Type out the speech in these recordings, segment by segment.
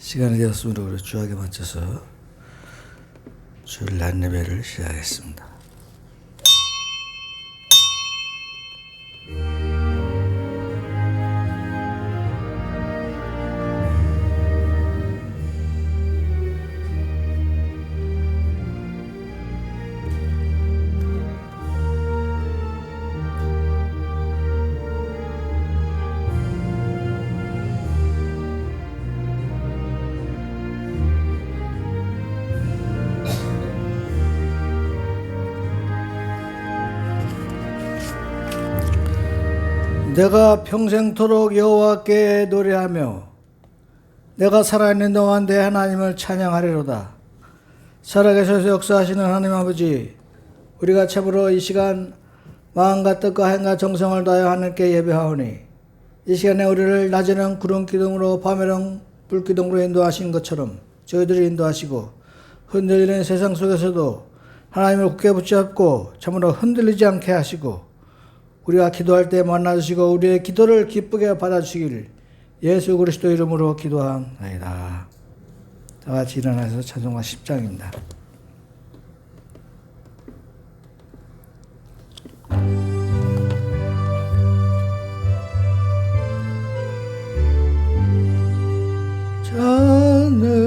시간이 되었으므로 우리 주하게 맞춰서 주일 낮 예배를 시작하겠습니다. 내가 평생토록 여호와께 노래하며 내가 살아있는 동안 내 하나님을 찬양하리로다. 살아계셔서 역사하시는 하나님 아버지, 우리가 참으로 이 시간 마음과 뜻과 행과 정성을 다하여 하나님께 예배하오니 이 시간에 우리를 낮에는 구름기둥으로 밤에는 불기둥으로 인도하신 것처럼 저희들을 인도하시고 흔들리는 세상 속에서도 하나님을 굳게 붙잡고 참으로 흔들리지 않게 하시고 우리가 기도할 때 만나주시고 우리의 기도를 기쁘게 받아주시길 예수 그리스도 이름으로 기도하나이다. 다 같이 일어나서 찬송가 10장입니다.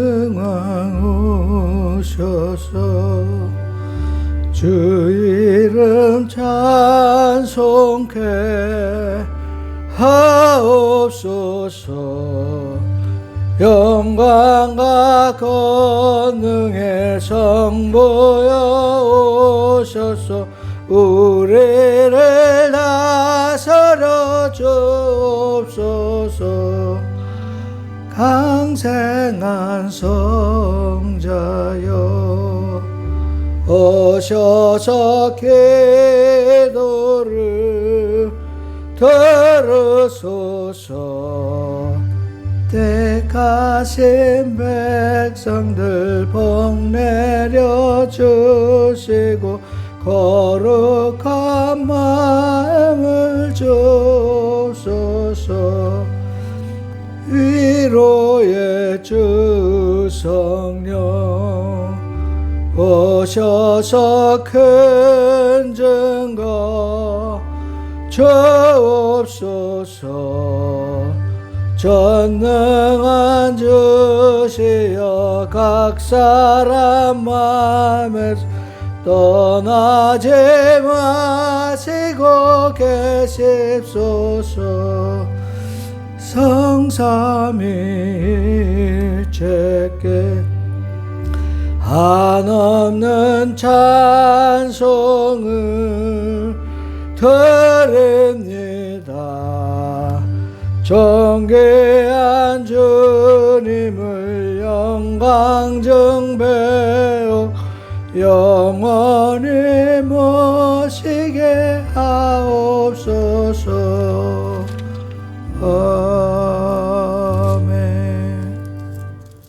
전능왕 오셔서 주 이름 찬송케 하옵소서. 영광과 권능의 성보여 오셔서 우리를 나서려 주옵소서. 강생한 성자여 오셔서 기도를 들으소서. 택하신 백성들 복 내려 주시고 거룩한 마음을 주소서. 위로의 주 성령 오셔서 큰 증거 주옵소서. 전능한 주시여 각 사람 맘에 떠나지 마시고 계십소서. 성삼일체께 한없는 찬송을 드립니다. 존귀한 주님을 영광 증배하고 영원히 모시게 하옵소서. 아멘.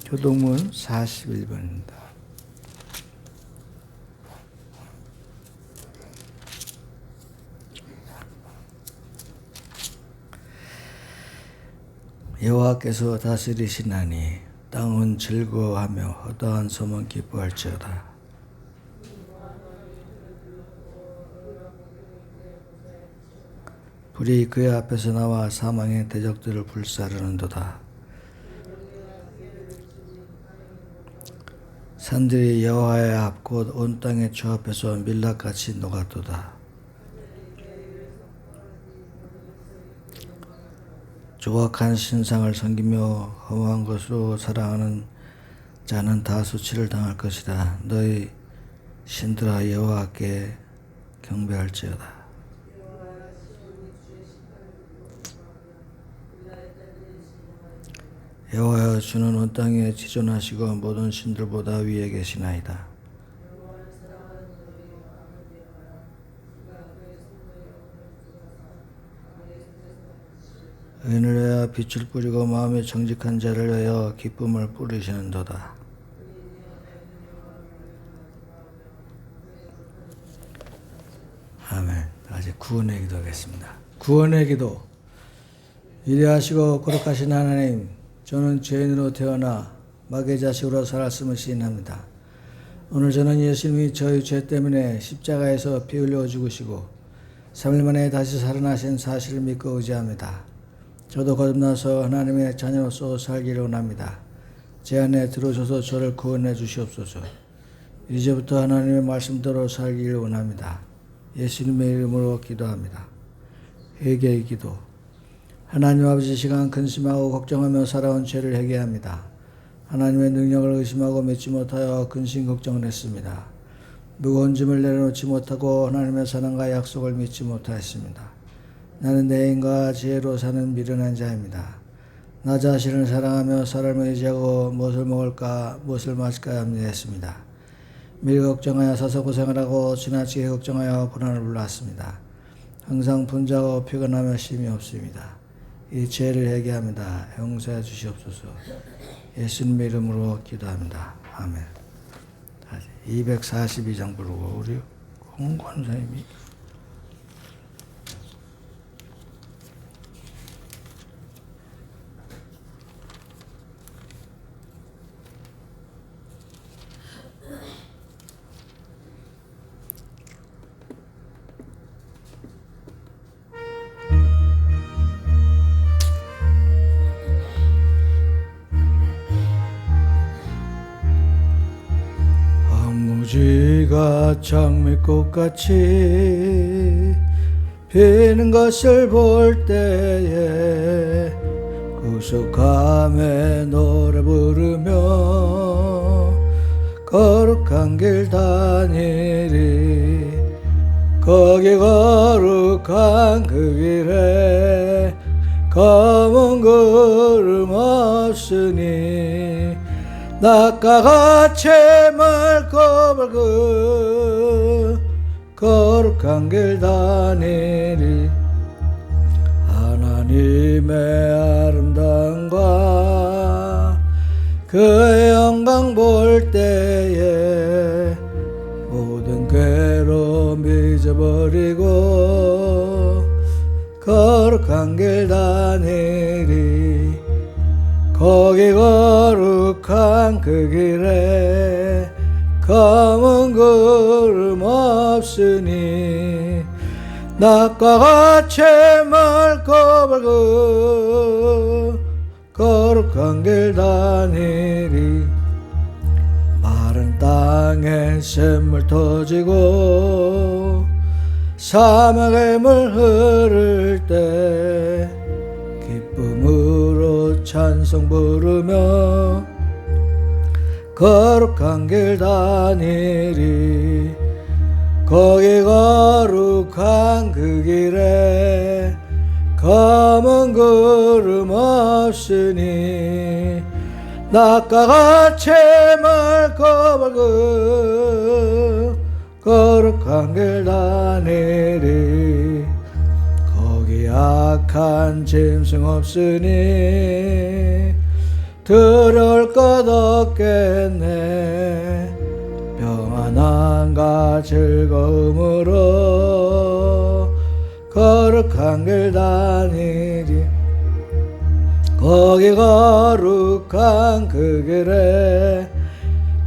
교동문 41번입니다. 여호와께서 다스리시나니 땅은 즐거워하며 허다한 소문 기뻐할지어다. 불이 그의 앞에서 나와 사망의 대적들을 불사르는도다. 산들이 여호와의 앞 곧 온 땅의 주 앞에서 밀랍같이 녹았도다. 조악한 신상을 섬기며 험한 것으로 사랑하는 자는 다 수치를 당할 것이다. 너희 신들아 여호와께 경배할지어다. 여호와여, 주는 온 땅에 지존하시고 모든 신들보다 위에 계시나이다. 의인을 위하여 빛을 뿌리고 마음이 정직한 자를 위하여 기쁨을 뿌리시는도다. 아멘. 아직 구원의 기도하겠습니다. 구원의 기도. 위대하시고 거룩하신 하나님, 저는 죄인으로 태어나 마귀의 자식으로 살았음을 시인합니다. 오늘 저는 예수님이 저희 죄 때문에 십자가에서 피 흘려 죽으시고 3일 만에 다시 살아나신 사실을 믿고 의지합니다. 저도 거듭나서 하나님의 자녀로서 살기를 원합니다. 제 안에 들어오셔서 저를 구원해 주시옵소서. 이제부터 하나님의 말씀대로 살기를 원합니다. 예수님의 이름으로 기도합니다. 회개의 기도. 하나님 아버지, 시간 근심하고 걱정하며 살아온 죄를 회개합니다. 하나님의 능력을 의심하고 믿지 못하여 근심 걱정을 했습니다. 무거운 짐을 내려놓지 못하고 하나님의 사랑과 약속을 믿지 못하였습니다. 나는 내 힘과 지혜로 사는 미련한 자입니다. 나 자신을 사랑하며 사람을 의지하고 무엇을 먹을까 무엇을 마실까 염려했습니다. 매일 걱정하여 사서 고생을 하고 지나치게 걱정하여 불안을 불렀습니다. 항상 분주하고 피곤하며 쉼이 없습니다. 이 죄를 회개합니다. 용서해 주시옵소서. 예수님의 이름으로 기도합니다. 아멘. 242장 부르고 우리 공권사님이 무지가 장미꽃같이 피는 것을 볼 때에 구속함에 노래 부르며 거룩한 길 다니리. 거기 거룩한 그 길에 검은 구름 없으니 낮과 같이 맑고 밝은 거룩한 길 다니리. 하나님의 아름다움과 그의 영광 볼 때에 모든 괴로움 잊어버리고 거룩한 길 다니리. 거기 거룩한 그 길에 검은 구름 없으니 낮과 같이 맑고 밝은 거룩한 길 다니리. 마른 땅에 샘물 터지고 사막의 물 흐를 때 기쁨으로 찬송 부르며 거룩한 길 다니리. 거기 거룩한 그 길에 검은 구름 없으니 낮과 같이 맑고 밝은 거룩한 길 다니리. 거기 악한 짐승 없으니 두려울 것 없겠네. 평안함과 즐거움으로 거룩한 길 다니리. 거기 거룩한 그 길에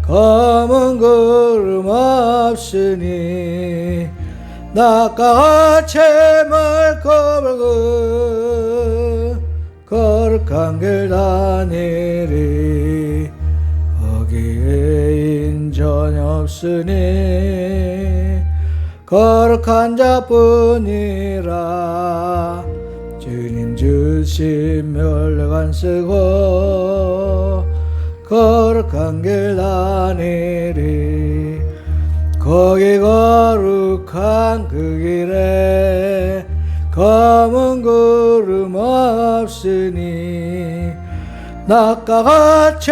검은 구름 없으니 낮과 같이 맑고 밝은 거룩한 길 다니리. 거기에 인전이 없으니 거룩한 자뿐이라. 주님 주신 멸관 쓰고 거룩한 길 다니리. 거기 거룩한 그 길에 검은 구름 없으니 낮과 같이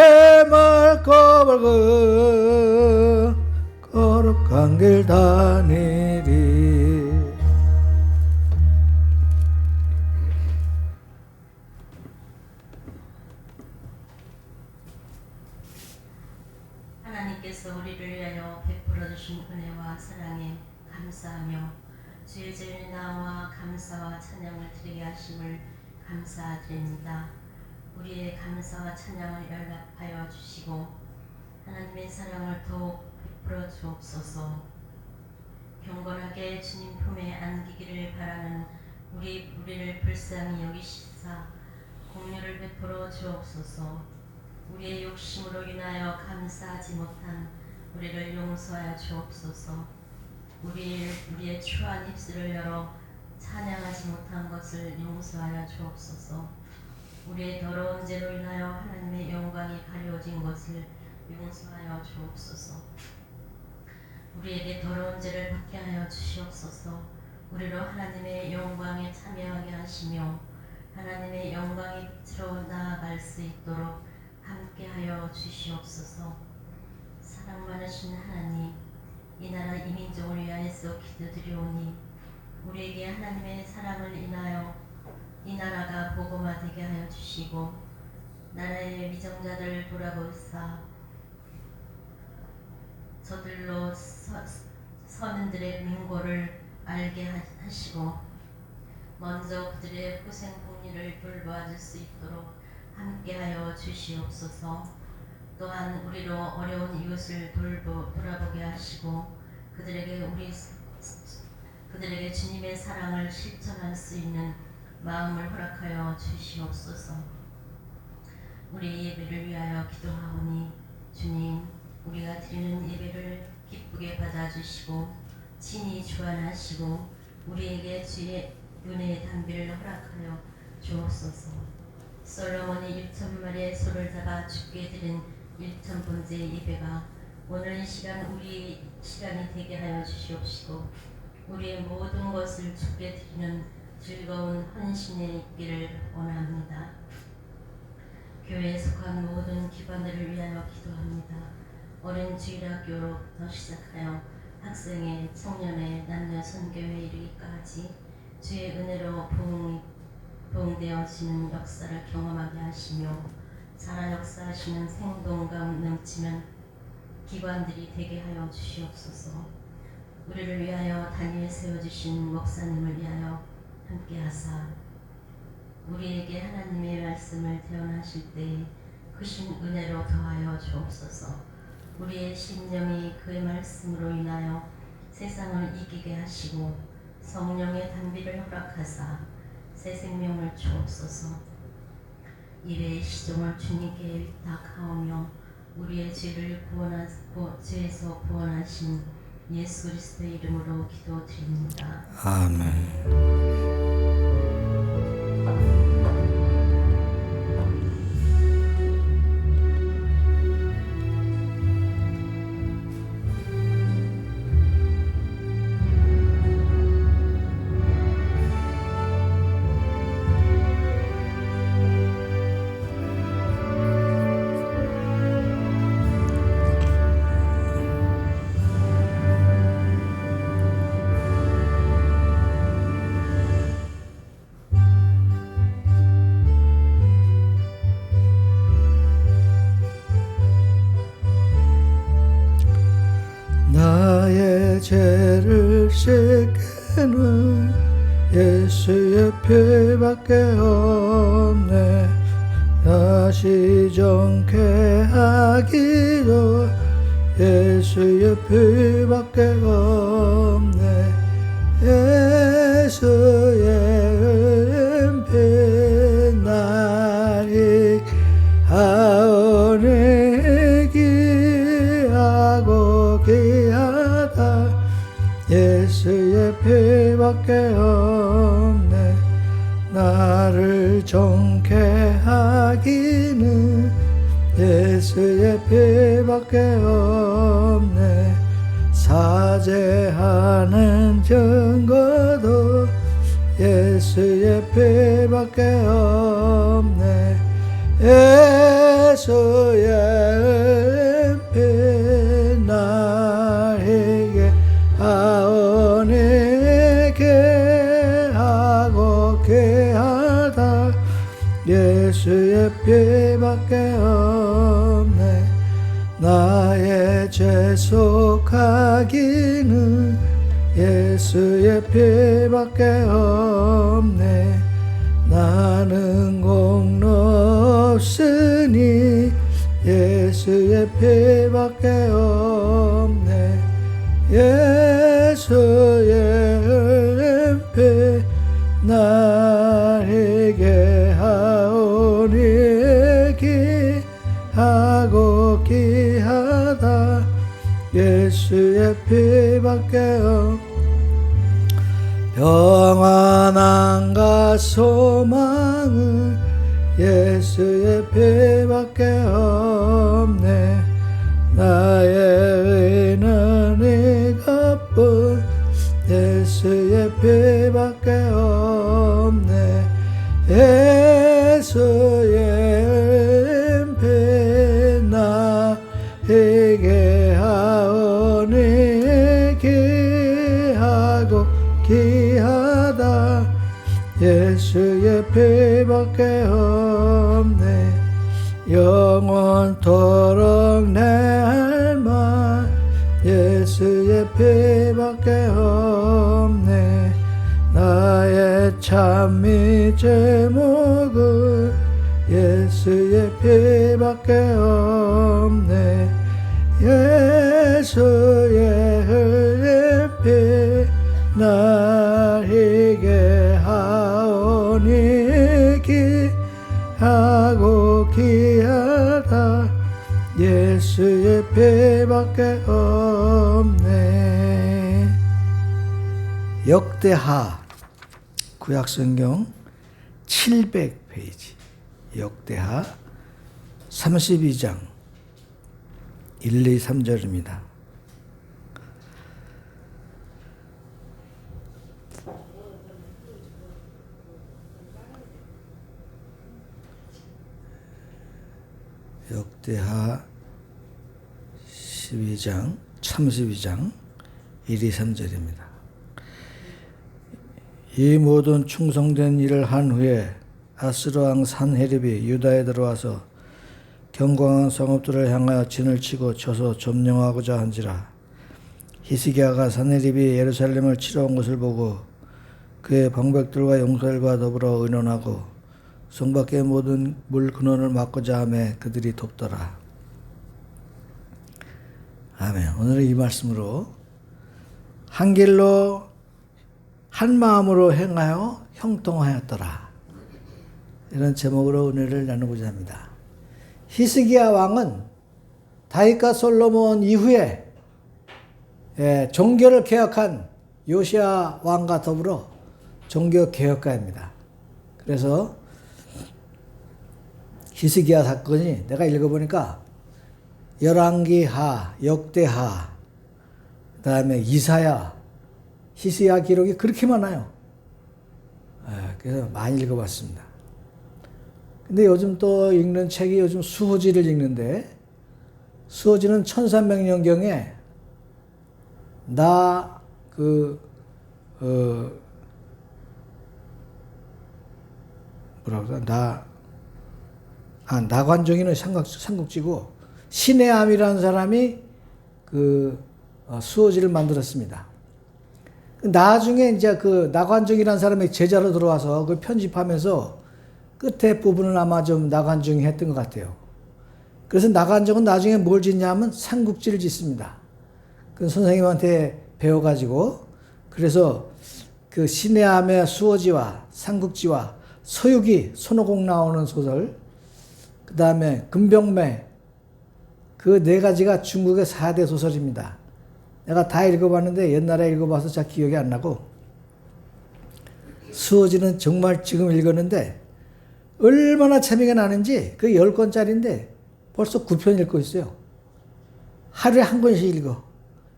맑고 밝은 거룩한 길 다니리. 하나님께서 우리를 위하여 베풀어 주신 은혜와 사랑에 감사하며 주의 죄를 나와 감사와 찬양을 드리게 하심을 감사드립니다. 우리의 감사와 찬양을 연락하여 주시고 하나님의 사랑을 더욱 베풀어 주옵소서. 경건하게 주님 품에 안기기를 바라는 우리를 불쌍히 여기시사 공유를 베풀어 주옵소서. 우리의 욕심으로 인하여 감사하지 못한 우리를 용서하여 주옵소서. 우리의 추한 입술을 열어 찬양하지 못한 것을 용서하여 주옵소서. 우리의 더러운 죄로 인하여 하나님의 영광이 가려진 것을 용서하여 주옵소서. 우리에게 더러운 죄를 받게 하여 주시옵소서. 우리로 하나님의 영광에 참여하게 하시며 하나님의 영광의 빛으로 나아갈 수 있도록 함께하여 주시옵소서. 사랑 많으신 하나님, 이 나라 이 민족을 위하여서 기도드리오니 우리에게 하나님의 사랑을 인하여 이 나라가 복음화되게 하여 주시고 나라의 미정자들을 돌아보사 저들로 서민들의 민고를 알게 하시고 먼저 그들의 후생 복리를 돌보아줄 수 있도록 함께하여 주시옵소서. 또한 우리로 어려운 이웃을 돌아보게 하시고 그들에게 주님의 사랑을 실천할 수 있는 마음을 허락하여 주시옵소서. 우리 예배를 위하여 기도하오니 주님, 우리가 드리는 예배를 기쁘게 받아주시고 친히 주관하시고 우리에게 주의 은혜의 단비를 허락하여 주옵소서. 솔로몬이 6,000마리의 소를 잡아 주께 드린 1,000번째 예배가 오늘 이 시간 우리 시간이 되게 하여 주시옵시고 우리의 모든 것을 주께 드리는 즐거운 헌신에 있기를 원합니다. 교회에 속한 모든 기관들을 위하여 기도합니다. 어린 주일학교로부터 시작하여 학생회, 청년회, 남녀 선교회 이르기까지 주의 은혜로 부흥되어지는 역사를 경험하게 하시며 살아 역사하시는 생동감 넘치는 기관들이 되게 하여 주시옵소서. 우리를 위하여 단위에 세워주신 목사님을 위하여 함께하사 우리에게 하나님의 말씀을 대언하실 때에 크신 은혜로 더하여 주옵소서. 우리의 심령이 그의 말씀으로 인하여 세상을 이기게 하시고 성령의 단비를 허락하사 새 생명을 주옵소서. 일의 시종을 주님께 위탁하오며 우리의 죄에서 구원하신 예수 그리스도의 이름으로 기도드립니다. 아멘. 나의 죄를 씻기는 예수의 피밖에 없네. 다시 정케 하기도 예수의 피밖에 없네. 예수의 은피 나를 하오니 귀하고 귀하다. 예수의 피밖에 없네. 나를 정케 하기는 예수의 피밖에 없네. 사죄하는 증거도 예수의 피밖에 없네. 예수의 피 나에게 하오니 귀하고 귀하다. 예수의 피밖에 없네. 나의 죄 속하기는 예수의 피밖에 없네. 나는 공로 피밖에 없네. 예수의 피 나에게 하오니 기하고 기하다. 예수의 피밖에 없네. 평안함과 소망은 예수의 피밖에 없네. 나의 의는 이것뿐 예수의 피밖에 없네. 예수의 피 나에게 하오니 기하고 기하다. 예수의 피밖에 없네. 영원토록 내 할망 예수의 피밖에 없네. 나의 찬미 제목은 예수의 피밖에 없네. 예수의 흘린 피 나에게 하오니 기하고 기하다. 예수의 피밖에 없네. 역대하 구약성경 700페이지 역대하 32장 1, 2, 3절입니다. 역대하 12장 32장 1, 2, 3절입니다. 이 모든 충성된 일을 한 후에 아스르 왕 산헤립이 유다에 들어와서 견고한 성읍들을 향하여 진을 치고 쳐서 점령하고자 한지라. 히스기야가 산헤립이 예루살렘을 치러 온 것을 보고 그의 방백들과 용사들과 더불어 의논하고 성 밖의 모든 물 근원을 막고자 하며 그들이 돕더라. 아멘. 오늘은 이 말씀으로 한 길로 한 마음으로 행하여 형통하였더라. 이런 제목으로 은혜를 나누고자 합니다. 히스기야 왕은 다윗과 솔로몬 이후에 종교를 개혁한 요시야 왕과 더불어 종교 개혁가입니다. 그래서 히스기야 사건이 내가 읽어보니까 열왕기하, 역대하, 그 다음에 이사야, 히스기야 기록이 그렇게 많아요. 그래서 많이 읽어봤습니다. 근데 요즘 또 읽는 책이 요즘 수호지를 읽는데, 수호지는 1300년경에 나관정이는 삼국지고, 신해암이라는 사람이 수호지를 만들었습니다. 나중에 이제 나관정이라는 사람이 제자로 들어와서 그걸 편집하면서 끝에 부분은 아마 좀 나관정이 했던 것 같아요. 그래서 나관정은 나중에 뭘 짓냐면 삼국지를 짓습니다. 그 선생님한테 배워가지고, 그래서 그 신해암의 수호지와 삼국지와 서유기, 손오공 나오는 소설, 그 다음에 금병매, 그 네 가지가 중국의 4대 소설입니다. 내가 다 읽어봤는데 옛날에 읽어봐서 잘 기억이 안 나고, 수호지는 정말 지금 읽었는데 얼마나 재미가 나는지, 그 10권짜리인데 벌써 9편 읽고 있어요. 하루에 한 권씩 읽어.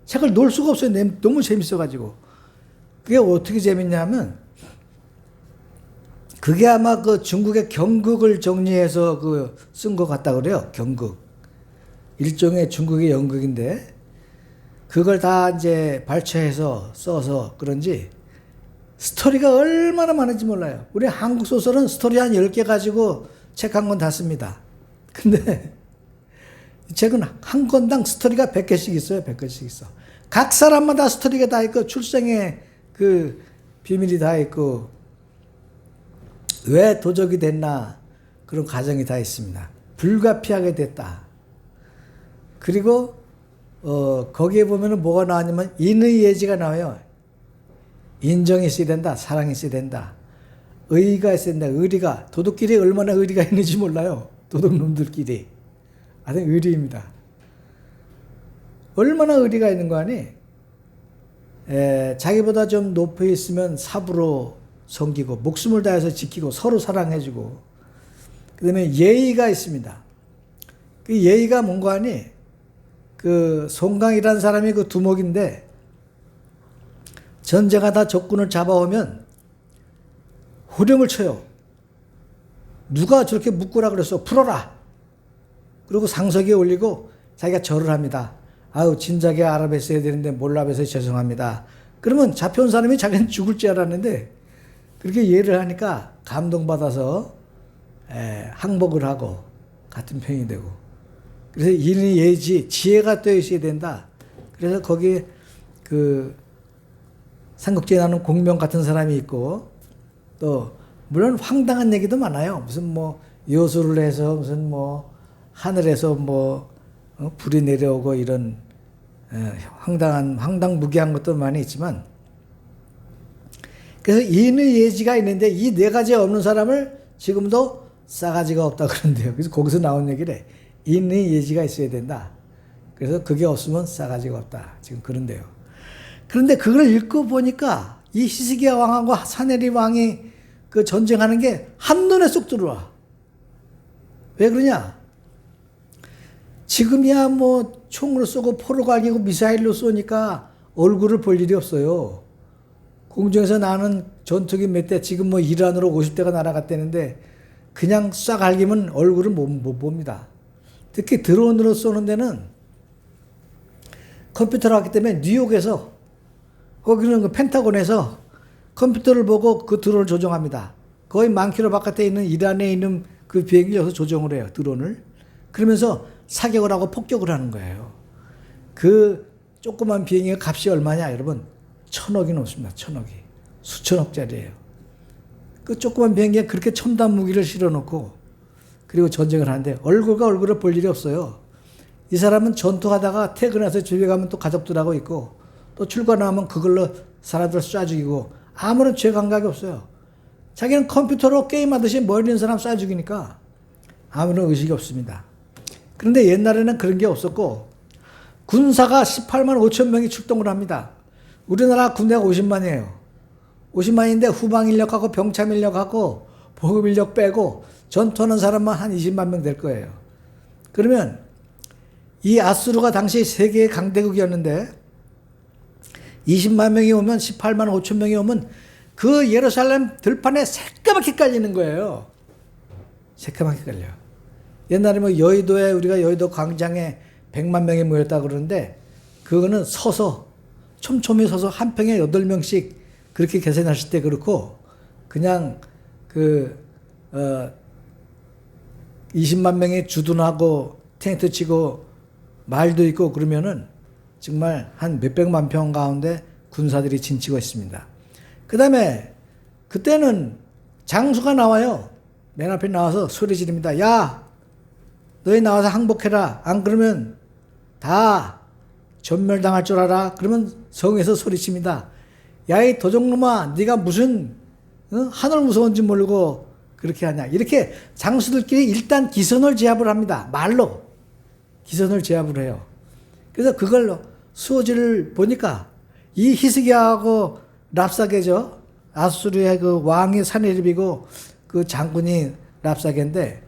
책을 놓을 수가 없어요. 너무 재밌어가지고. 그게 어떻게 재밌냐면, 그게 아마 그 중국의 경극을 정리해서 쓴 것 같다 그래요. 경극. 일종의 중국의 연극인데, 그걸 다 이제 발췌해서 써서 그런지 스토리가 얼마나 많은지 몰라요. 우리 한국 소설은 스토리 한 10개 가지고 책 한 권 다 씁니다. 근데 이 책은 한 권당 스토리가 100개씩 있어요. 100개씩 있어. 각 사람마다 스토리가 다 있고, 출생의 그 비밀이 다 있고, 왜 도적이 됐나, 그런 과정이 다 있습니다. 불가피하게 됐다. 그리고 거기에 보면은 뭐가 나왔냐면 인의 예지가 나와요. 인정이 있어야 된다. 사랑이 있어야 된다. 의가 있어야 된다. 의리가. 도둑끼리 얼마나 의리가 있는지 몰라요. 도둑놈들끼리. 아주 의리입니다. 얼마나 의리가 있는 거 아니? 자기보다 좀 높이 있으면 삽으로 섬기고 목숨을 다해서 지키고 서로 사랑해주고 그 다음에 예의가 있습니다. 그 예의가 뭔가 하니 그 송강이라는 사람이 그 두목인데 전쟁하다 적군을 잡아오면 호령을 쳐요. 누가 저렇게 묶으라 그랬어? 풀어라. 그리고 상석에 올리고 자기가 절을 합니다. 아유 진작에 알아뵀어야 되는데 몰라봬서 죄송합니다. 그러면 잡혀온 사람이 자기는 죽을 줄 알았는데 그렇게 예를 하니까 감동받아서 항복을 하고 같은 편이 되고 그래서 인의 예지 지혜가 또 있어야 된다. 그래서 거기에 그 삼국지에 나오는 공명 같은 사람이 있고 또 물론 황당한 얘기도 많아요. 무슨 뭐 요술을 해서 무슨 뭐 하늘에서 뭐 불이 내려오고 이런 황당무계한 것도 많이 있지만 그래서 인의 예지가 있는데 이 네 가지 없는 사람을 지금도 싸가지가 없다 그런데요. 그래서 거기서 나온 얘기래. 인의 예지가 있어야 된다. 그래서 그게 없으면 싸가지가 없다. 지금 그런데요. 그런데 그걸 읽고 보니까 이 히스기야 왕하고 사네립 왕이 그 전쟁하는 게 한눈에 쏙 들어와. 왜 그러냐? 지금이야 뭐 총으로 쏘고 포로 갈기고 미사일로 쏘니까 얼굴을 볼 일이 없어요. 공중에서 나는 전투기 몇 대, 지금 뭐 이란으로 50대가 날아갔다는데 그냥 쏴 갈기면 얼굴을 못 봅니다. 특히 드론으로 쏘는 데는 컴퓨터로 하기 때문에 뉴욕에서 거기는 그 펜타곤에서 컴퓨터를 보고 그 드론을 조종합니다. 거의 만 킬로 바깥에 있는 이란에 있는 그 비행기 여기서 조종을 해요. 드론을. 그러면서 사격을 하고 폭격을 하는 거예요. 그 조그만 비행기의 값이 얼마냐 여러분? 1,000억이 넘습니다. 1,000억이. 수천억짜리예요. 그 조그만 비행기에 그렇게 첨단 무기를 실어놓고 그리고 전쟁을 하는데 얼굴을 볼 일이 없어요. 이 사람은 전투하다가 퇴근해서 집에 가면 또 가족들하고 있고 또 출근하면 그걸로 사람들 쏴 죽이고 아무런 죄 감각이 없어요. 자기는 컴퓨터로 게임하듯이 머리 있는 사람 쏴 죽이니까 아무런 의식이 없습니다. 그런데 옛날에는 그런 게 없었고 군사가 18만 5천 명이 출동을 합니다. 우리나라 군대가 50만이에요. 50만인데 후방 인력하고 병참 인력하고 보급 인력 빼고 전투하는 사람만 한 20만 명 될 거예요. 그러면 이 아수르가 당시 세계의 강대국이었는데 20만 명이 오면 18만 5천 명이 오면 그 예루살렘 들판에 새까맣게 깔리는 거예요. 새까맣게 깔려요. 옛날에 뭐 여의도에 우리가 여의도 광장에 100만 명이 모였다 그러는데 그거는 서서 촘촘히 서서 한 평에 8명씩 그렇게 계산하실 때 그렇고 그냥 20만 명이 주둔하고 텐트 치고 말도 있고 그러면은 정말 한 몇백만 평 가운데 군사들이 진치고 있습니다. 그 다음에 그때는 장수가 나와요. 맨 앞에 나와서 소리 지릅니다. 야, 너희 나와서 항복해라. 안 그러면 다 전멸당할 줄 알아. 그러면 성에서 소리칩니다. 야, 이 도적놈아, 네가 무슨 하늘 무서운지 모르고 그렇게 하냐. 이렇게 장수들끼리 일단 기선을 제압을 합니다. 말로 기선을 제압을 해요. 그래서 그걸 수호지를 보니까 이 히스기야하고 랍사게죠. 아수르의 그 왕이 사네립이고 그 장군이 랍사게인데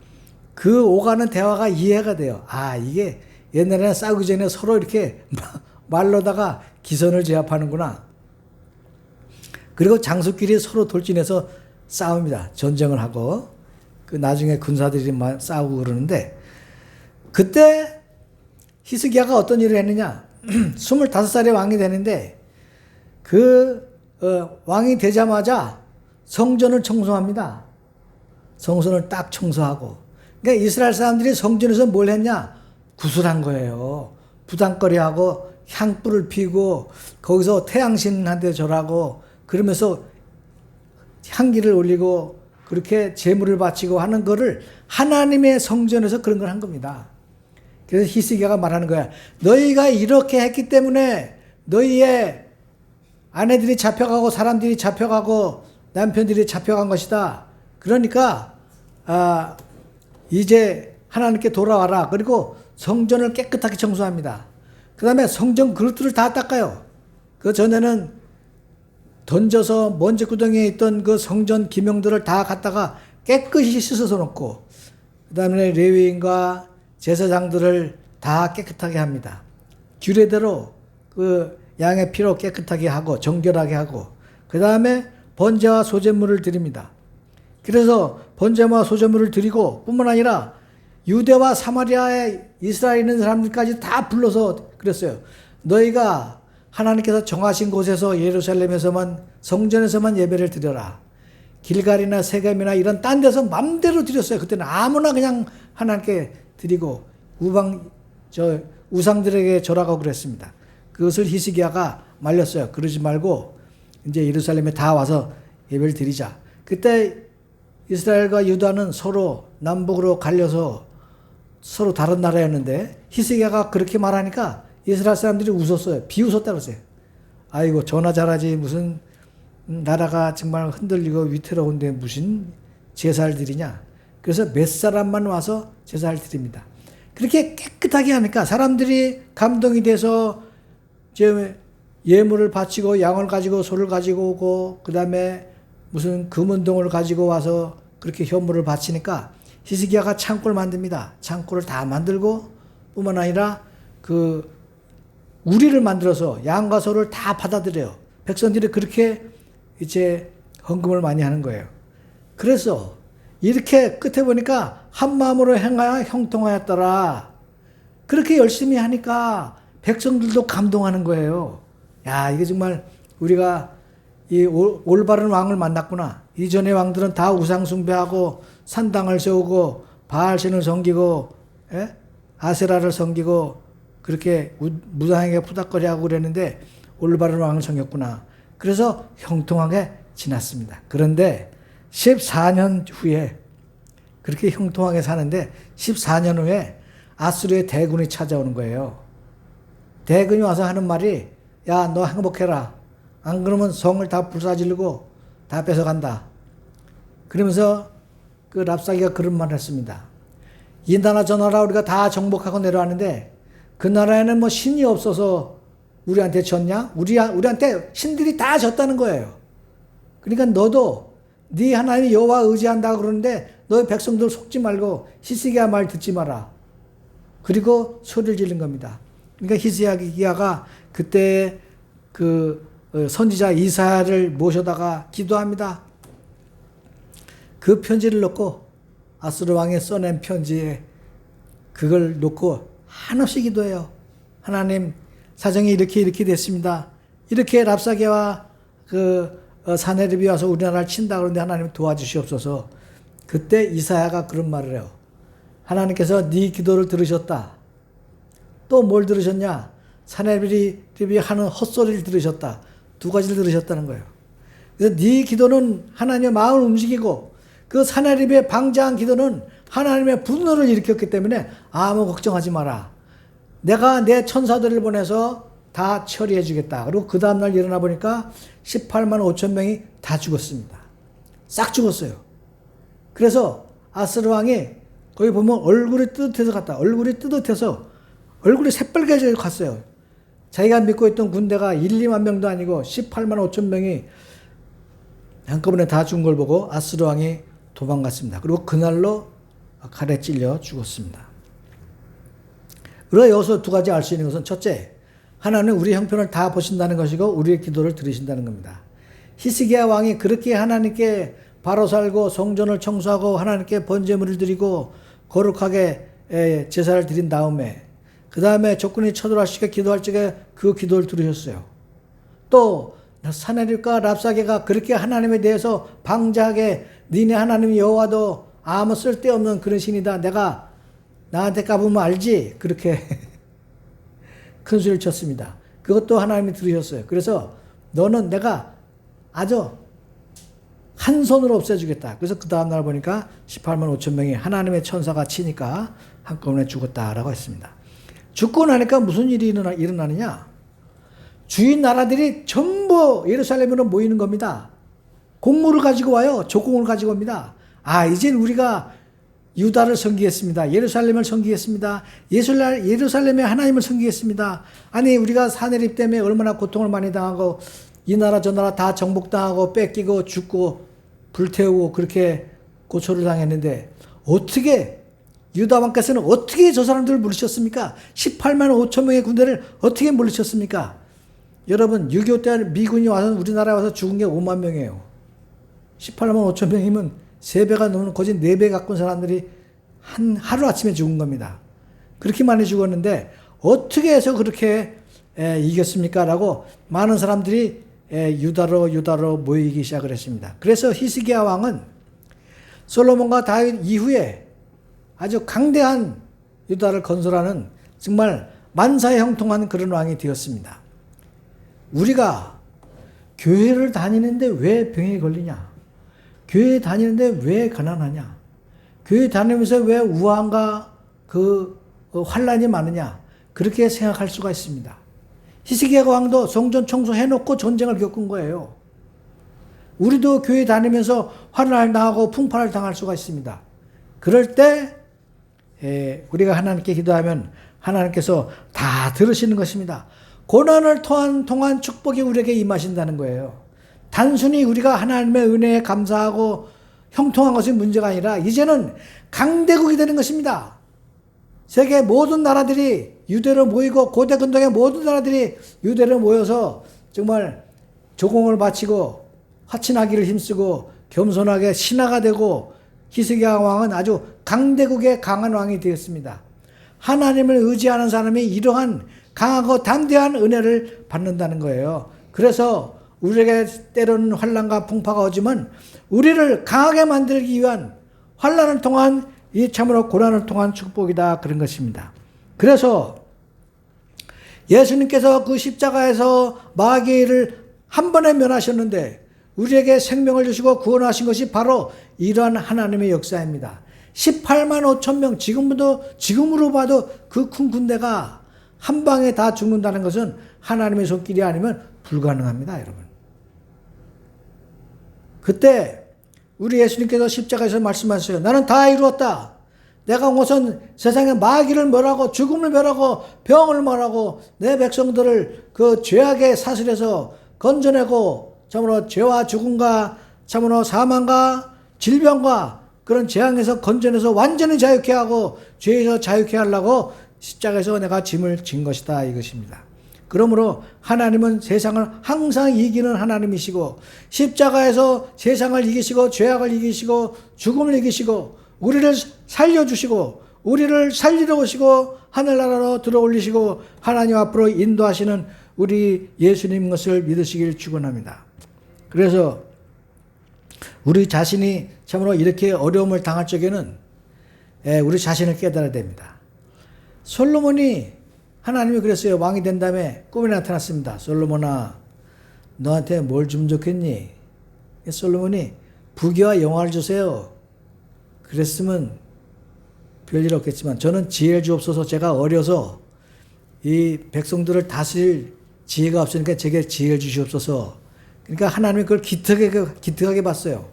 그 오가는 대화가 이해가 돼요. 아, 이게 옛날에는 싸우기 전에 서로 이렇게 말로다가 기선을 제압하는구나. 그리고 장수끼리 서로 돌진해서 싸웁니다. 전쟁을 하고 그 나중에 군사들이 싸우고 그러는데 그때 히스기야가 어떤 일을 했느냐. 25살의 왕이 되는데 왕이 되자마자 성전을 청소합니다. 성전을 딱 청소하고. 그러니까 이스라엘 사람들이 성전에서 뭘 했냐? 구슬한 거예요. 부당거리하고 향불을 피고 거기서 태양신한테 절하고 그러면서 향기를 올리고 그렇게 제물을 바치고 하는 거를 하나님의 성전에서 그런 걸 한 겁니다. 그래서 히스기야가 말하는 거야. 너희가 이렇게 했기 때문에 너희의 아내들이 잡혀가고 사람들이 잡혀가고 남편들이 잡혀간 것이다. 그러니까 이제 하나님께 돌아와라. 그리고 성전을 깨끗하게 청소합니다. 그 다음에 성전 그릇들을 다 닦아요. 그 전에는 던져서 먼지구덩이에 있던 그 성전 기명들을 다 갖다가 깨끗이 씻어서 놓고, 그 다음에 레위인과 제사장들을 다 깨끗하게 합니다. 규례대로 그 양의 피로 깨끗하게 하고 정결하게 하고, 그 다음에 번제와 소제물을 드립니다. 그래서 번제와 소제물을 드리고 뿐만 아니라 유대와 사마리아에 이스라엘에 있는 사람들까지 다 불러서 그랬어요. 너희가 하나님께서 정하신 곳에서 예루살렘에서만 성전에서만 예배를 드려라. 길갈이나 세겜이나 이런 딴 데서 맘대로 드렸어요. 그때는 아무나 그냥 하나님께 드리고 우상들에게 절하고 그랬습니다. 그것을 히스기야가 말렸어요. 그러지 말고 이제 예루살렘에 다 와서 예배를 드리자. 그때 이스라엘과 유다는 서로 남북으로 갈려서 서로 다른 나라였는데 히스기야가 그렇게 말하니까 이스라엘 사람들이 웃었어요. 비웃었다 그랬어요. 아이고 전화 잘하지 무슨 나라가 정말 흔들리고 위태로운데 무슨 제사를 드리냐. 그래서 몇 사람만 와서 제사를 드립니다. 그렇게 깨끗하게 하니까 사람들이 감동이 돼서 예물을 바치고 양을 가지고 소를 가지고 오고 그 다음에 무슨 금은동을 가지고 와서 그렇게 현물을 바치니까 히스기야가 창고를 만듭니다. 창고를 다 만들고 뿐만 아니라 그 우리를 만들어서 양과 소를 다 받아들여요. 백성들이 그렇게 이제 헌금을 많이 하는 거예요. 그래서 이렇게 끝에 보니까 한 마음으로 행하여 형통하였더라. 그렇게 열심히 하니까 백성들도 감동하는 거예요. 야, 이게 정말 우리가 이 올바른 왕을 만났구나. 이전의 왕들은 다 우상숭배하고 산당을 세우고 바알신을 섬기고 아세라를 섬기고 그렇게 무당에게 푸닥거리하고 그랬는데 올바른 왕을 섬겼구나. 그래서 형통하게 지났습니다. 그런데 14년 후에 그렇게 형통하게 사는데 14년 후에 아수르의 대군이 찾아오는 거예요. 대군이 와서 하는 말이 야, 너 행복해라. 안 그러면 성을 다 불사질르고 다 뺏어간다. 그러면서 그 랍사기가 그런 말을 했습니다. 이 나라 저 나라 우리가 다 정복하고 내려왔는데 그 나라에는 뭐 신이 없어서 우리한테 졌냐? 우리한테 신들이 다 졌다는 거예요. 그러니까 너도 네 하나님 여호와 의지한다 그러는데 너희 백성들 속지 말고 히스기야 말 듣지 마라. 그리고 소리를 지른 겁니다. 그러니까 히스기야가 그때 그 선지자 이사야를 모셔다가 기도합니다. 그 편지를 놓고 아수르 왕이 써낸 편지에 그걸 놓고 한없이 기도해요. 하나님 사정이 이렇게 됐습니다. 이렇게 랍사게와 그 사네립이 와서 우리나라를 친다 그러는데 하나님 도와주시옵소서. 그때 이사야가 그런 말을 해요. 하나님께서 네 기도를 들으셨다. 또 뭘 들으셨냐? 사네립이 하는 헛소리를 들으셨다. 두 가지를 들으셨다는 거예요. 그래서 네 기도는 하나님의 마음을 움직이고 그 사네립의 방자한 기도는 하나님의 분노를 일으켰기 때문에 아무 걱정하지 마라. 내가 내 천사들을 보내서 다 처리해 주겠다. 그리고 그 다음날 일어나 보니까 18만 5천 명이 다 죽었습니다. 싹 죽었어요. 그래서 아스르 왕이 거기 보면 얼굴이 뜨뜻해서 갔다. 얼굴이 새빨개져 갔어요. 자기가 믿고 있던 군대가 1, 2만 명도 아니고 18만 5천 명이 한꺼번에 다 죽은 걸 보고 아스르 왕이 도망갔습니다. 그리고 그날로 칼에 찔려 죽었습니다. 그래서 여기서 두 가지 알 수 있는 것은 첫째, 하나님은 우리 형편을 다 보신다는 것이고 우리의 기도를 들으신다는 겁니다. 히스기야 왕이 그렇게 하나님께 바로 살고 성전을 청소하고 하나님께 번제물을 드리고 거룩하게 제사를 드린 다음에 그 다음에 적군이 쳐들어와시게 기도할 적에 그 기도를 들으셨어요. 또 사네립과 랍사게가 그렇게 하나님에 대해서 방자하게 니네 하나님 여호와도 아무 쓸데없는 그런 신이다. 내가 나한테 까부면 알지? 그렇게 큰 소리를 쳤습니다. 그것도 하나님이 들으셨어요. 그래서 너는 내가 아주 한 손으로 없애주겠다. 그래서 그 다음날 보니까 18만 5천 명이 하나님의 천사가 치니까 한꺼번에 죽었다라고 했습니다. 죽고 나니까 무슨 일이 일어나느냐? 주인 나라들이 전부 예루살렘으로 모이는 겁니다. 공물을 가지고 와요. 조공을 가지고 옵니다. 이젠 우리가 유다를 섬기겠습니다. 예루살렘을 섬기겠습니다. 예루살렘의 하나님을 섬기겠습니다. 아니 우리가 사내립 때문에 얼마나 고통을 많이 당하고 이 나라 저 나라 다 정복당하고 뺏기고 죽고 불태우고 그렇게 고초를 당했는데 어떻게 유다 왕께서는 어떻게 저 사람들을 물리쳤습니까? 18만 5천 명의 군대를 어떻게 물리쳤습니까? 여러분 6.25 때 미군이 와서 우리나라에 와서 죽은 게 5만 명이에요. 18만 5천 명이면 3배가 넘는 거짓 4배 갖고 온 사람들이 하루아침에 죽은 겁니다. 그렇게 많이 죽었는데 어떻게 해서 그렇게 이겼습니까? 라고 많은 사람들이 유다로 모이기 시작을 했습니다. 그래서 히스기야 왕은 솔로몬과 다윗 이후에 아주 강대한 유다를 건설하는 정말 만사에 형통한 그런 왕이 되었습니다. 우리가 교회를 다니는데 왜 병에 걸리냐? 교회 다니는데 왜 가난하냐? 교회 다니면서 왜 우환과 환란이 많으냐? 그렇게 생각할 수가 있습니다. 히스기야 왕도 성전 청소해놓고 전쟁을 겪은 거예요. 우리도 교회 다니면서 환란을 당하고 풍파를 당할 수가 있습니다. 그럴 때 우리가 하나님께 기도하면 하나님께서 다 들으시는 것입니다. 고난을 통한 축복이 우리에게 임하신다는 거예요. 단순히 우리가 하나님의 은혜에 감사하고 형통한 것이 문제가 아니라 이제는 강대국이 되는 것입니다. 세계 모든 나라들이 유대로 모이고 고대 근동의 모든 나라들이 유대로 모여서 정말 조공을 바치고 화친하기를 힘쓰고 겸손하게 신하가 되고 히스기야 왕은 아주 강대국의 강한 왕이 되었습니다. 하나님을 의지하는 사람이 이러한 강하고 담대한 은혜를 받는다는 거예요. 그래서 우리에게 때로는 환난과 풍파가 오지만 우리를 강하게 만들기 위한 환난을 통한 이 참으로 고난을 통한 축복이다 그런 것입니다. 그래서 예수님께서 그 십자가에서 마귀를 한 번에 멸하셨는데 우리에게 생명을 주시고 구원하신 것이 바로 이러한 하나님의 역사입니다. 18만 5천 명 지금으로 봐도 그 큰 군대가 한 방에 다 죽는다는 것은 하나님의 손길이 아니면 불가능합니다, 여러분. 그때 우리 예수님께서 십자가에서 말씀하셨어요. 나는 다 이루었다. 내가 온 것은 세상의 마귀를 멸하고 죽음을 멸하고 병을 멸하고 내 백성들을 그 죄악의 사슬에서 건져내고 참으로 죄와 죽음과 참으로 사망과 질병과 그런 재앙에서 건져내서 완전히 자유케 하고 죄에서 자유케 하려고 십자가에서 내가 짐을 진 것이다 이것입니다. 그러므로 하나님은 세상을 항상 이기는 하나님이시고 십자가에서 세상을 이기시고 죄악을 이기시고 죽음을 이기시고 우리를 살려주시고 우리를 살리러 오시고 하늘나라로 들어올리시고 하나님 앞으로 인도하시는 우리 예수님 것을 믿으시길 축원합니다. 그래서 우리 자신이 참으로 이렇게 어려움을 당할 적에는 우리 자신을 깨달아야 됩니다. 솔로몬이 하나님이 그랬어요. 왕이 된 다음에 꿈에 나타났습니다. 솔로몬아, 너한테 뭘 주면 좋겠니? 솔로몬이 부귀와 영화를 주세요. 그랬으면 별일 없겠지만 저는 지혜를 주옵소서. 제가 어려서 이 백성들을 다스릴 지혜가 없으니까 제게 지혜를 주시옵소서. 그러니까 하나님이 그걸 기특하게 봤어요.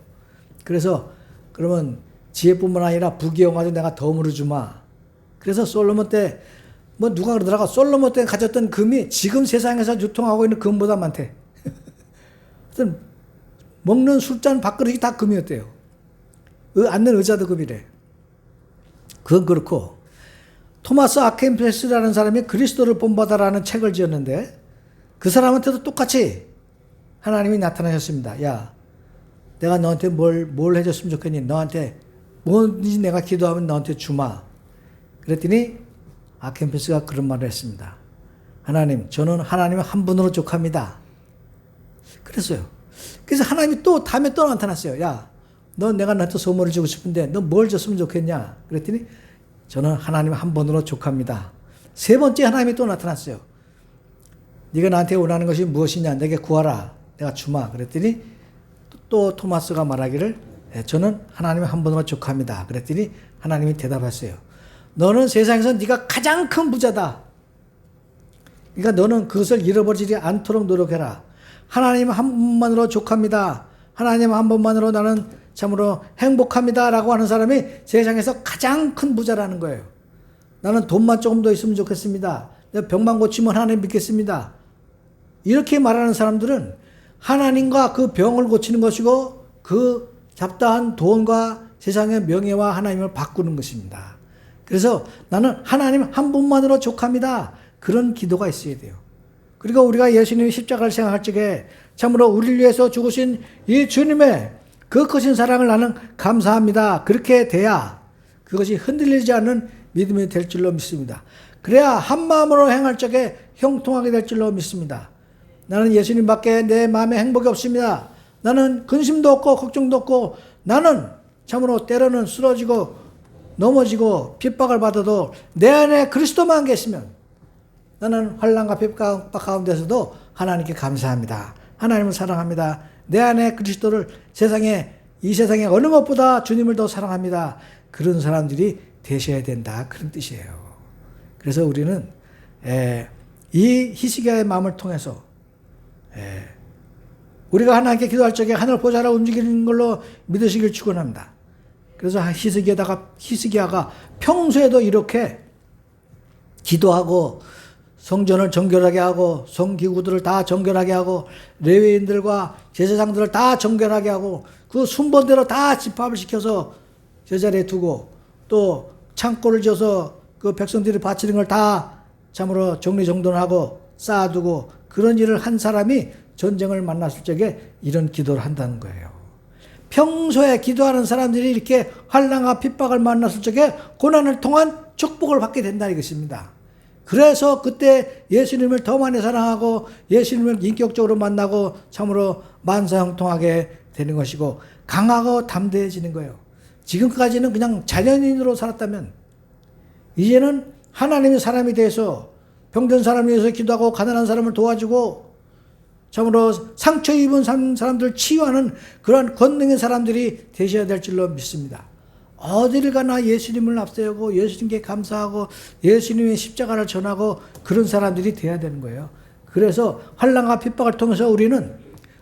그래서 그러면 지혜뿐만 아니라 부귀 영화도 내가 덤으로 주마. 그래서 솔로몬 때 누가 그러더라고. 솔로몬 때 가졌던 금이 지금 세상에서 유통하고 있는 금보다 많대. 하여튼 먹는 술잔 밥그릇이 다 금이었대요. 앉는 의자도 금이래. 그건 그렇고 토마스 아켄페스라는 사람이 그리스도를 본받아라는 책을 지었는데 그 사람한테도 똑같이 하나님이 나타나셨습니다. 야, 내가 너한테 뭘 해줬으면 좋겠니? 너한테 뭐든지 내가 기도하면 너한테 주마. 그랬더니 아켄페스가 그런 말을 했습니다. 하나님, 저는 하나님 한 분으로 족합니다. 그랬어요. 그래서 하나님이 다음에 또 나타났어요. 야, 내가 너한테 선물을 주고 싶은데 너 뭘 줬으면 좋겠냐? 그랬더니 저는 하나님 한 분으로 족합니다. 세 번째 하나님이 또 나타났어요. 네가 나한테 원하는 것이 무엇이냐? 내게 구하라. 내가 주마. 그랬더니 또 토마스가 말하기를 저는 하나님의 한 분으로 족합니다. 그랬더니 하나님이 대답했어요. 너는 세상에서 네가 가장 큰 부자다. 그러니까 너는 그것을 잃어버리지 않도록 노력해라. 하나님 한 분만으로 족합니다. 하나님 한 분만으로 나는 참으로 행복합니다. 라고 하는 사람이 세상에서 가장 큰 부자라는 거예요. 나는 돈만 조금 더 있으면 좋겠습니다. 내가 병만 고치면 하나님 믿겠습니다. 이렇게 말하는 사람들은 하나님과 그 병을 고치는 것이고 그 잡다한 돈과 세상의 명예와 하나님을 바꾸는 것입니다. 그래서 나는 하나님 한 분만으로 족합니다. 그런 기도가 있어야 돼요. 그리고 우리가 예수님의 십자가를 생각할 적에 참으로 우리를 위해서 죽으신 이 주님의 그 크신 사랑을 나는 감사합니다. 그렇게 돼야 그것이 흔들리지 않는 믿음이 될 줄로 믿습니다. 그래야 한 마음으로 행할 적에 형통하게 될 줄로 믿습니다. 나는 예수님밖에 내 마음에 행복이 없습니다. 나는 근심도 없고 걱정도 없고 나는 참으로 때로는 쓰러지고 넘어지고 핍박을 받아도 내 안에 그리스도만 계시면 나는 환난과 핍박 가운데서도 하나님께 감사합니다. 하나님을 사랑합니다. 내 안에 그리스도를 이 세상에 어느 것보다 주님을 더 사랑합니다. 그런 사람들이 되셔야 된다. 그런 뜻이에요. 그래서 우리는 이 히스기야의 마음을 통해서 우리가 하나님께 기도할 적에 하늘 보좌로 움직이는 걸로 믿으시길 축원합니다. 그래서 히스기야가 평소에도 이렇게 기도하고 성전을 정결하게 하고 성기구들을 다 정결하게 하고 레위인들과 제사장들을 다 정결하게 하고 그 순번대로 다 집합을 시켜서 제자리에 두고 또 창고를 지어서 그 백성들이 바치는 걸 다 참으로 정리정돈하고 쌓아두고 그런 일을 한 사람이 전쟁을 만났을 적에 이런 기도를 한다는 거예요. 평소에 기도하는 사람들이 이렇게 환난과 핍박을 만났을 적에 고난을 통한 축복을 받게 된다 이것입니다. 그래서 그때 예수님을 더 많이 사랑하고 예수님을 인격적으로 만나고 참으로 만사형통하게 되는 것이고 강하고 담대해지는 거예요. 지금까지는 그냥 자연인으로 살았다면 이제는 하나님의 사람이 돼서 병든 사람을 위해서 기도하고 가난한 사람을 도와주고 참으로 상처 입은 사람들을 치유하는 그런 권능의 사람들이 되셔야 될 줄로 믿습니다. 어디를 가나 예수님을 앞세우고 예수님께 감사하고 예수님의 십자가를 전하고 그런 사람들이 돼야 되는 거예요. 그래서 환난과 핍박을 통해서 우리는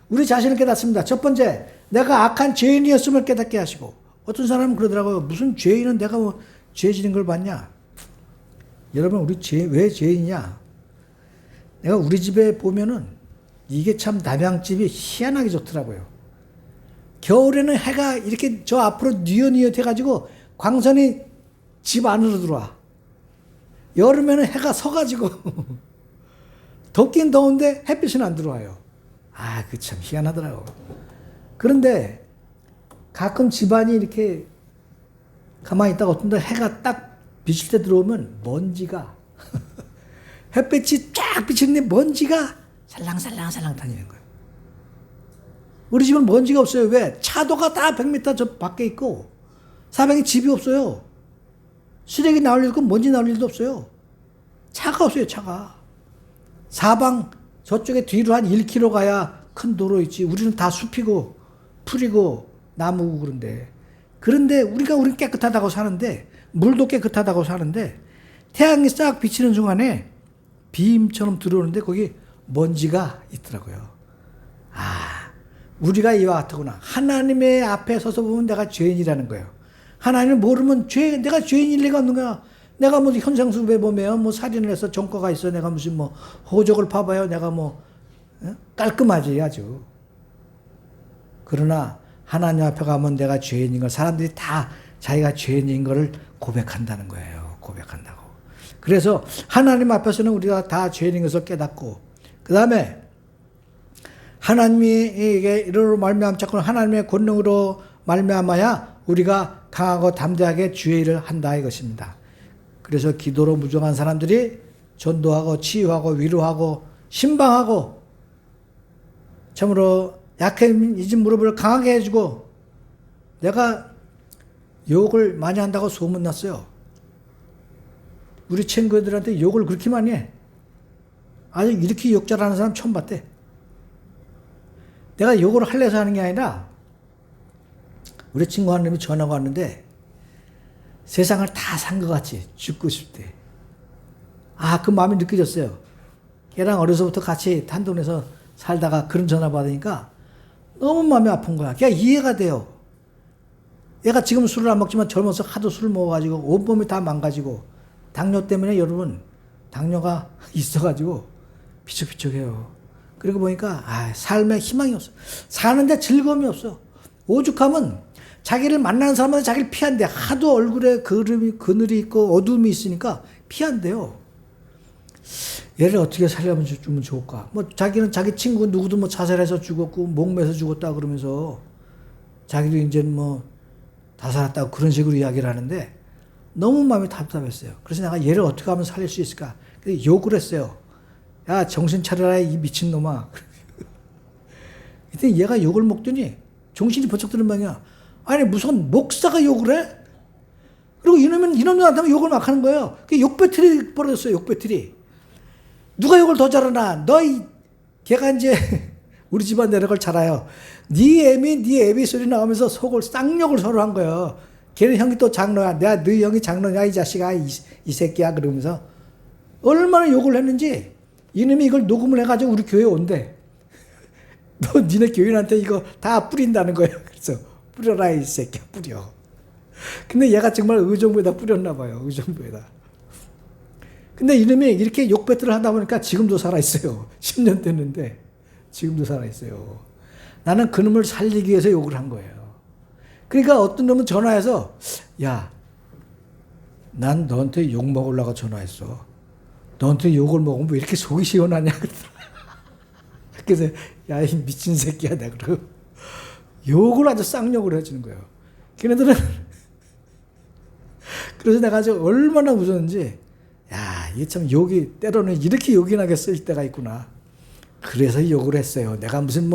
우리 자신을 깨닫습니다. 첫 번째, 내가 악한 죄인이었음을 깨닫게 하시고 어떤 사람은 그러더라고요. 무슨 죄인은 내가 뭐 죄 지는 걸 봤냐? 여러분 우리 왜 죄인이냐? 내가 우리 집에 보면은 이게 참 남양집이 희한하게 좋더라고요. 겨울에는 해가 이렇게 저 앞으로 뉘엿뉘엿 해가지고 광선이 집 안으로 들어와. 여름에는 해가 서가지고 덥긴 더운데 햇빛은 안 들어와요. 아, 그 참 희한하더라고. 그런데 가끔 집안이 이렇게 가만히 있다가 어떤 날 해가 딱 비칠 때 들어오면 먼지가 햇빛이 쫙 비치는데 먼지가 살랑살랑 다니는 거예요. 우리 집은 먼지가 없어요. 왜? 차도가 다 100m 저 밖에 있고 사방에 집이 없어요. 쓰레기 나올 일도 없고 먼지 나올 일도 없어요. 차가 없어요. 차가. 사방 저쪽에 뒤로 한 1km 가야 큰 도로 있지. 우리는 다 숲이고 풀이고 나무고 그런데 우리는 깨끗하다고 사는데 물도 깨끗하다고 사는데 태양이 싹 비치는 순간에 비임처럼 들어오는데 거기 먼지가 있더라고요. 아, 우리가 이와 같구나. 하나님의 앞에 서서 보면 내가 죄인이라는 거예요. 하나님을 모르면 내가 죄인일 리가 없는 거야. 내가 뭐 현상수배 보면 뭐 살인을 해서 전과가 있어. 내가 무슨 뭐 호적을 파봐요. 내가 뭐 깔끔하지 아주. 그러나 하나님 앞에 가면 내가 죄인인 걸 사람들이 다 자기가 죄인인 걸 고백한다는 거예요. 고백한다고. 그래서 하나님 앞에서는 우리가 다 죄인인 것을 깨닫고 그 다음에 하나님에게 이르러 말미암 자꾸 하나님의 권능으로 말미암아야 우리가 강하고 담대하게 주의 일을 한다 이것입니다. 그래서 기도로 무정한 사람들이 전도하고 치유하고 위로하고 신방하고 참으로 약해진 무릎을 강하게 해주고 내가 욕을 많이 한다고 소문났어요. 우리 친구들한테 욕을 그렇게 많이 해. 아직 이렇게 욕 잘하는 사람 처음 봤대. 내가 욕을 하려서 하는 게 아니라 우리 친구 한 놈이 전화가 왔는데 세상을 다 산 것 같이 죽고 싶대. 그 마음이 느껴졌어요. 걔랑 어려서부터 같이 한동네에서 살다가 그런 전화 받으니까 너무 마음이 아픈 거야. 걔가 이해가 돼요. 얘가 지금 술을 안 먹지만 젊어서 하도 술을 먹어가지고 온몸이 다 망가지고 당뇨 때문에 여러분 당뇨가 있어가지고 비척비척해요. 그리고 보니까 삶에 희망이 없어. 사는데 즐거움이 없어. 오죽하면 자기를 만나는 사람은 자기를 피한대. 하도 얼굴에 그늘이 있고 어두움이 있으니까 피한대요. 얘를 어떻게 살려주면 좋을까? 뭐 자기는 자기 친구 누구도 뭐 자살해서 죽었고 목매서 죽었다 그러면서 자기도 이제 뭐 다 살았다고 그런 식으로 이야기를 하는데 너무 마음이 답답했어요. 그래서 내가 얘를 어떻게 하면 살릴 수 있을까? 그래서 욕을 했어요. 야, 정신 차려라 이 미친놈아. 그때 얘가 욕을 먹더니 정신이 번쩍 드는 방이야. 아니 무슨 목사가 욕을 해? 그리고 이놈들한테 욕을 막 하는 거예요. 그 욕 배틀이 벌어졌어요. 욕 배틀이. 누가 욕을 더 잘하나? 걔가 이제 우리 집안 내려갈 잘 알아요. 네 애비 소리 나오면서 속을 쌍욕을 서로 한 거예요. 걔는 형이 또 장로야. 내가 네 형이 장로냐 이 자식아 이 새끼야 그러면서 얼마나 욕을 했는지 이놈이 이걸 녹음을 해가지고 우리 교회에 온대. 너 니네 교인한테 이거 다 뿌린다는 거예요. 그래서 뿌려라 이 새끼야 뿌려. 근데 얘가 정말 의정부에다 뿌렸나 봐요. 의정부에다. 근데 이놈이 이렇게 욕 배틀을 하다 보니까 지금도 살아있어요. 10년 됐는데 지금도 살아있어요. 나는 그놈을 살리기 위해서 욕을 한 거예요. 그러니까 어떤 놈은 전화해서 야, 난 너한테 욕 먹으려고 전화했어. 너한테 욕을 먹으면 왜 이렇게 속이 시원하냐 그러더라. 그래서 야, 이 미친 새끼야 내가 그러고 욕을 아주 쌍욕을 해주는 거예요. 걔네들은 그래서 내가 아주 얼마나 웃었는지 야, 이게 참 욕이 때로는 이렇게 욕이 나게 쓸 때가 있구나. 그래서 욕을 했어요. 내가 무슨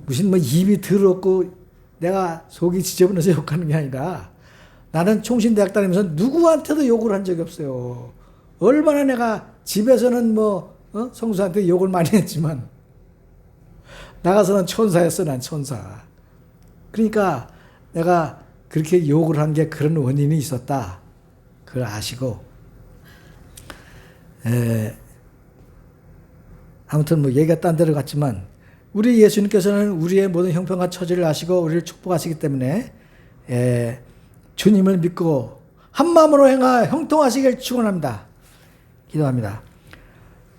입이 더럽고 내가 속이 지저분해서 욕하는 게 아니라 나는 총신대학 다니면서 누구한테도 욕을 한 적이 없어요. 얼마나 내가 집에서는 성수한테 욕을 많이 했지만 나가서는 천사였어. 난 천사. 그러니까 내가 그렇게 욕을 한 게 그런 원인이 있었다. 그걸 아시고 아무튼 얘기가 딴 데로 갔지만 우리 예수님께서는 우리의 모든 형편과 처지를 아시고 우리를 축복하시기 때문에 주님을 믿고 한 마음으로 행하여 형통하시길 축원합니다. 기도합니다.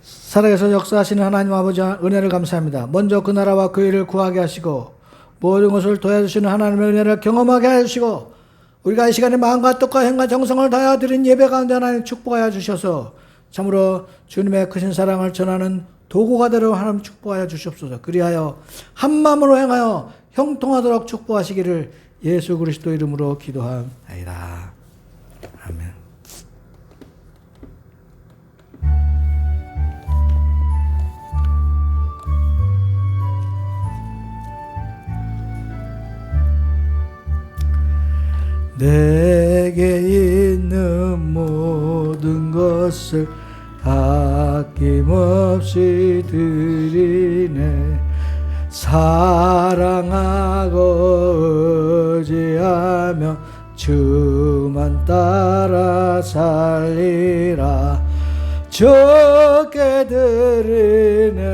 살아계셔 역사하시는 하나님 아버지 은혜를 감사합니다. 먼저 그 나라와 그 일을 구하게 하시고 모든 것을 도와주시는 하나님의 은혜를 경험하게 하시고 우리가 이 시간에 마음과 뜻과 행과 정성을 다하여 드린 예배 가운데 하나님 축복하여 주셔서 참으로 주님의 크신 사랑을 전하는 도구가 되려 하나님 축복하여 주시옵소서. 그리하여 한 마음으로 행하여 형통하도록 축복하시기를 예수 그리스도 이름으로 기도하나이다. 아멘. 내게 있는 모든 것을 아낌없이 드리네. 사랑하고 의지하며 주만 따라 살리라. 적게 드리네.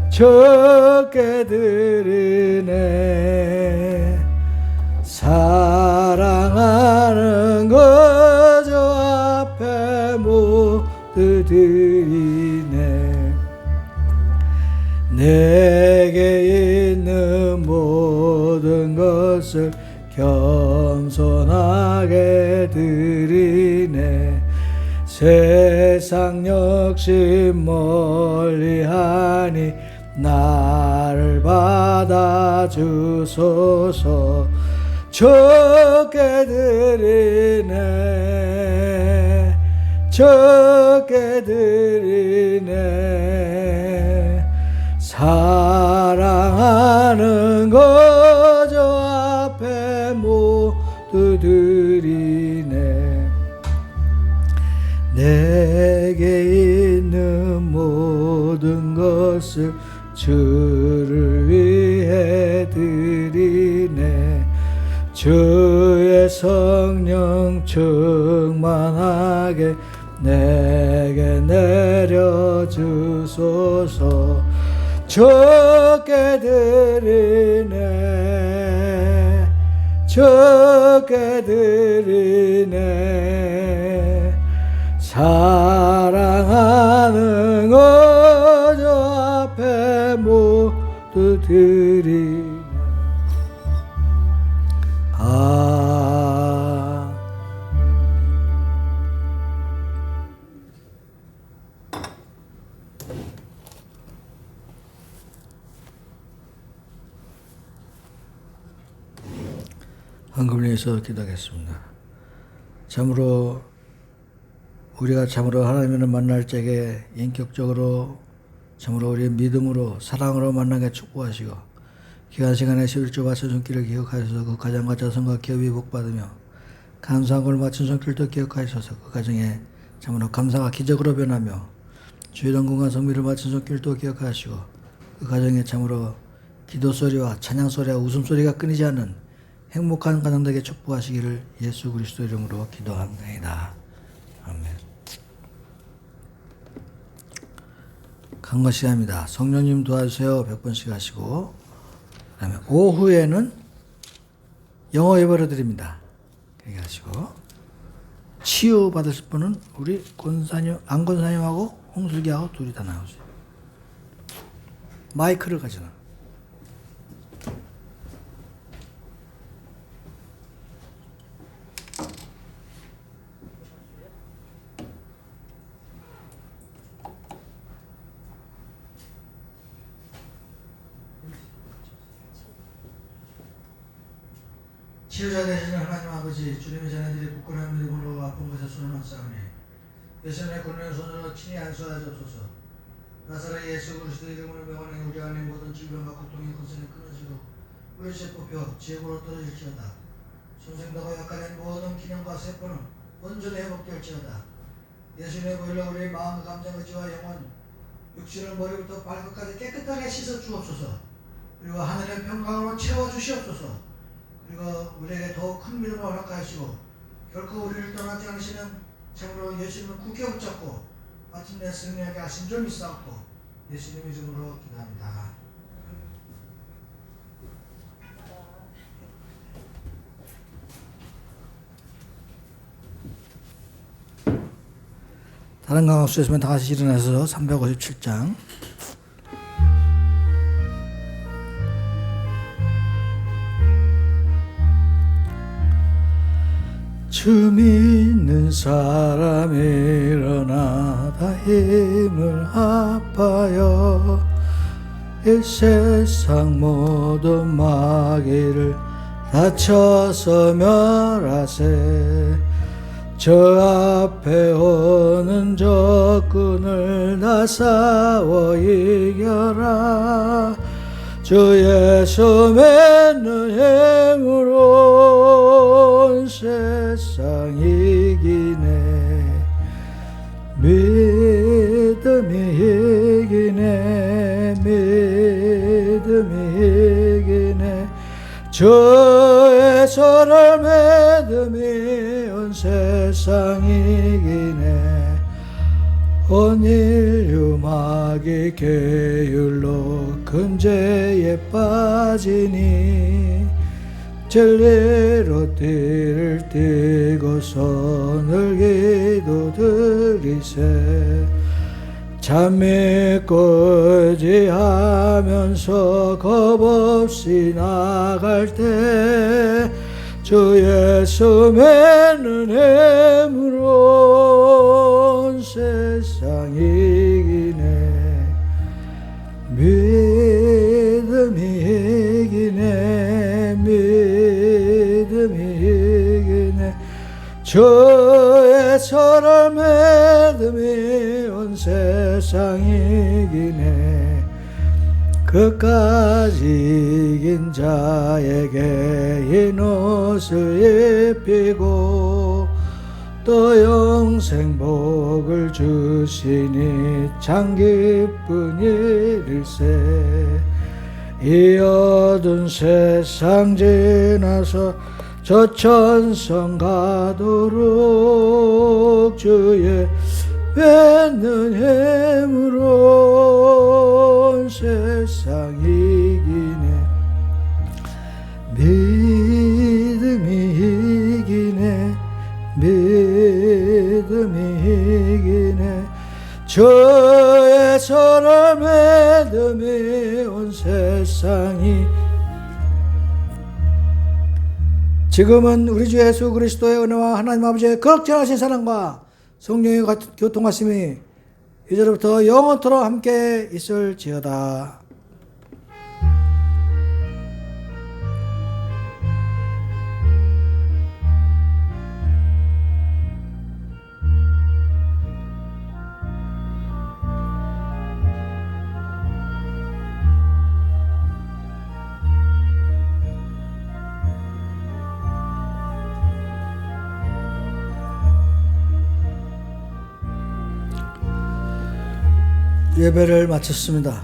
적게 드리네. 사랑하는 거저 앞에 모두 드리네. 내게 있는 모든 것을 겸손하게 드리네. 세상 욕심 멀리하니 나를 받아주소서. 적게 드리네. 적게 드리네. 사랑하는 거저 앞에 모두 드리네. 내게 있는 모든 것을 주를 위해 드리네. 주의 성령 충만하게 내게 내려주소서. 적게 드리네 적게 드리네 사랑하는 어저 앞에 모두 드리네. 헌금을 위해서 기도하겠습니다. 참으로 우리가 참으로 하나님을 만날 적에 인격적으로 참으로 우리의 믿음으로 사랑으로 만나게 축복하시고 귀한 시간에 11조 바친 손길을 기억하셔서 그 가정과 자손과 기업이 복받으며 감사한 걸 바친 손길도 기억하셔서 그 가정에 참으로 감사가 기적으로 변하며 주의 영광과 성미를 바친 손길도 기억하시고 그 가정에 참으로 기도소리와 찬양소리와 웃음소리가 끊이지 않는 행복한 가정들에게 축복하시기를 예수 그리스도 이름으로 기도합니다. 아멘. 강거 시간입니다. 성령님 도와주세요. 100번씩 하시고 그 다음에 오후에는 영어 예배를 드립니다. 그렇게 하시고 치유 받으실 분은 우리 안권사님하고 홍슬기하고 둘이 다 나오세요. 마이크를 가져놔. 치유자 되시는 하나님 아버지, 주님의 자녀들이 굳건한 믿음으로 아픈 것에 손을 얹사오니 예수님의 권능의 손으로 친히 안수하옵소서. 나사렛 예수 그리스도 이름으로 명하는 우리 안에 모든 질병과 고통이 건선이 끊어지고 우리 죄 뽑혀 지옥으로 떨어질지어다. 손생다고 약간의 모든 기능과 세포는 온전히 회복될지어다. 예수님의 보혈로 우리의 마음, 감정, 의지와 영혼, 육신을 머리부터 발끝까지 깨끗하게 씻어 주옵소서. 그리고 하늘의 평강으로 채워 주시옵소서. 그리고 우리에게 더욱 큰 믿음을 허락하시고 결코 우리를 떠나지 않으시는 참으로 예수님을 굳게 붙잡고 마침내 승리하게 하신 줄 믿사옵고 예수님 이름으로 기도합니다. 다른 강화 없으시면 다 같이 일어나서 357장 주 믿는 사람이 일어나 다 힘을 합하여 이 세상 모든 마귀를 다쳐서 멸하세. 저 앞에 오는 적군을 다 싸워 이겨라. 주 예수 믿는 힘으로 세상 이기네. 믿음이 이기네. 믿음이 이기네. 주의 손을 믿음이 온 세상 이기네. 온 인류 마귀 계율로 금죄에 빠지니 진리로 띠를 띠고 손을 기도드리세. 참 믿고 의지하면서 겁없이 나갈 때 주 예수 믿는 힘으로 온 세상 이기네. 믿음이 이기네. 믿음이 이기네. 주의 손을 믿음이 온 세상 이기네. 끝까지 이긴 자에게 흰 옷을 입히고 또 영생 복을 주시니 참 기쁜 일일세. 이 어두운 세상 지나서 저 천성 가도록 주의 뱉는 힘으로 세상 이기네. 믿음이 이기네. 믿음이 이기네. 주의 손을 믿음이 온 세상이. 지금은 우리 주 예수 그리스도의 은혜와 하나님 아버지의 극진하신 사랑과 성령의 교통하심이 이제부터 영원토록 함께 있을지어다. 예배를 마쳤습니다.